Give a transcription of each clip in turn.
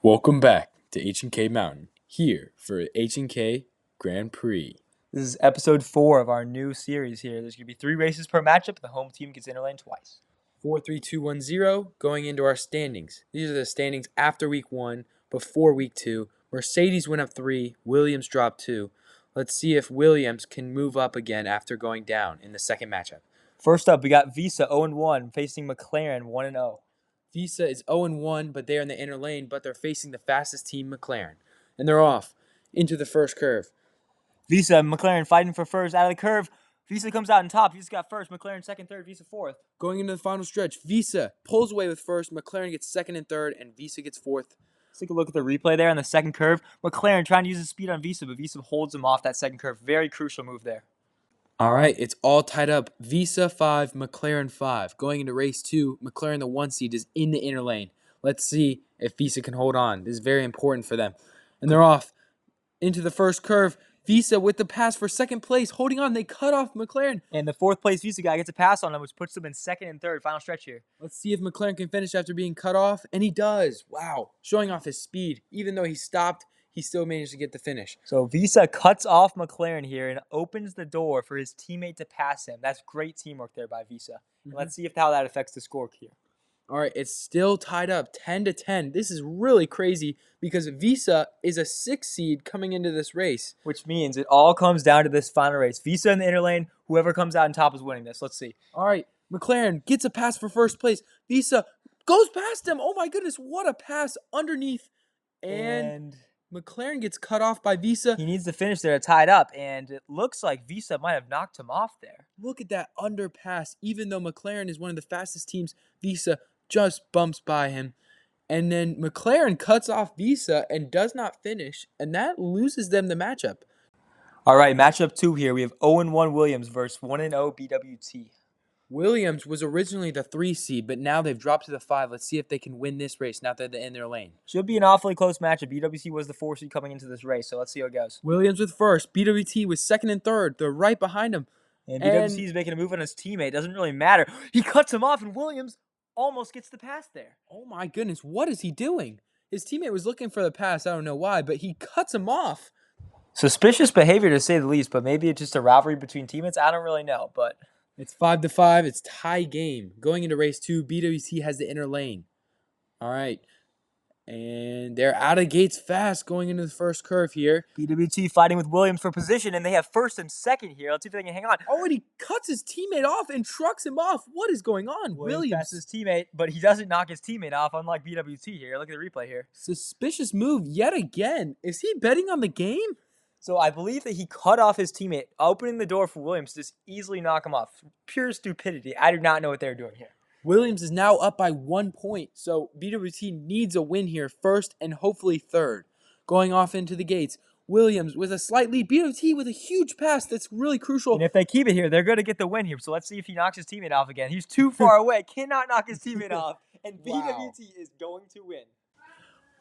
Welcome back to H&K Mountain, here for H&K Grand Prix. This is episode 4 of our new series here. There's going to be 3 races per matchup, and the home team gets interlane twice. 4, 3, 2, 1, 0, going into our standings. These are the standings after week 1, before week 2. Mercedes went up 3, Williams dropped 2. Let's see if Williams can move up again after going down in the second matchup. First up, we got Visa 0-1 facing McLaren 1-0. Visa is 0-1, but they're in the inner lane, but they're facing the fastest team, McLaren. And they're off into the first curve. Visa and McLaren fighting for first out of the curve. Visa comes out on top. Visa got first. McLaren second, third. Visa fourth. Going into the final stretch, Visa pulls away with first, McLaren gets second and third, and Visa gets fourth. Let's take a look at the replay there on the second curve. McLaren trying to use his speed on Visa, but Visa holds him off that second curve. Very crucial move there. All right, it's all tied up. Visa 5, McLaren 5. Going into race 2, McLaren, the 1 seed, is in the inner lane. Let's see if Visa can hold on. This is very important for them. And they're off into the first curve. Visa with the pass for second place, holding on. They cut off McLaren. And the fourth place Visa guy gets a pass on him, which puts them in second and third. Final stretch here. Let's see if McLaren can finish after being cut off. And he does. Wow. Showing off his speed. Even though he stopped, he still managed to get the finish. So Visa cuts off McLaren here and opens the door for his teammate to pass him. That's great teamwork there by Visa. And let's see how that affects the score here. All right, it's still tied up 10-10. This is really crazy because Visa is a 6 seed coming into this race. Which means it all comes down to this final race. Visa in the inner lane, whoever comes out on top is winning this. Let's see. All right, McLaren gets a pass for first place. Visa goes past him. Oh my goodness, what a pass underneath. And McLaren gets cut off by Visa. He needs to finish there tied up, and it looks like Visa might have knocked him off there. Look at that underpass. Even though McLaren is one of the fastest teams, Visa just bumps by him. And then McLaren cuts off Visa and does not finish, and that loses them the matchup. All right, matchup 2 here. We have 0-1 Williams versus 1-0 BWT. Williams was originally the 3 seed, but now they've dropped to the 5. Let's see if they can win this race now that they're in their lane. Should be an awfully close matchup. BWT was the 4 seed coming into this race, so let's see how it goes. Williams with first. BWT was second and third. They're right behind him. And BWT is making a move on his teammate. Doesn't really matter. He cuts him off, and Williams almost gets the pass there. Oh my goodness, what is he doing? His teammate was looking for the pass. I don't know why, but he cuts him off. Suspicious behavior to say the least, but maybe it's just a rivalry between teammates. I don't really know, but it's 5-5. It's tie game. Going into race 2, BWT has the inner lane. All right. And they're out of gates fast going into the first curve here. BWT fighting with Williams for position, and they have first and second here. Let's see if they can hang on. Oh, and he cuts his teammate off and trucks him off. What is going on? Williams passes his teammate, but he doesn't knock his teammate off, unlike BWT here. Look at the replay here. Suspicious move yet again. Is he betting on the game? So I believe that he cut off his teammate, opening the door for Williams to just easily knock him off. Pure stupidity. I do not know what they're doing here. Williams is now up by 1 point, so BWT needs a win here first and hopefully third. Going off into the gates, Williams with a slight lead, BWT with a huge pass that's really crucial. And if they keep it here, they're going to get the win here. So let's see if he knocks his teammate off again. He's too far away, cannot knock his teammate off, and BWT is going to win.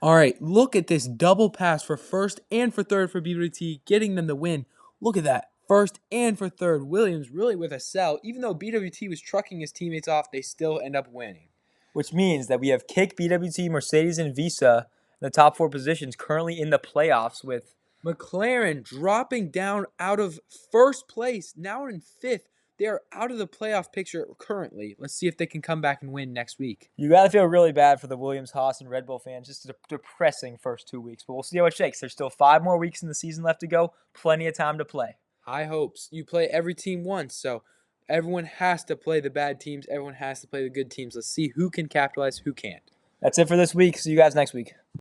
All right, look at this double pass for first and for third for BWT, getting them the win. Look at that. First and for third, Williams really with a sell. Even though BWT was trucking his teammates off, they still end up winning. Which means that we have Kick, BWT, Mercedes, and Visa in the top 4 positions currently in the playoffs, with McLaren dropping down out of first place, now in 5th. They are out of the playoff picture currently. Let's see if they can come back and win next week. You got to feel really bad for the Williams, Haas, and Red Bull fans. Just a depressing first 2 weeks. But we'll see how it shakes. There's still 5 more weeks in the season left to go. Plenty of time to play. High hopes. You play every team once, so everyone has to play the bad teams. Everyone has to play the good teams. Let's see who can capitalize, who can't. That's it for this week. See you guys next week.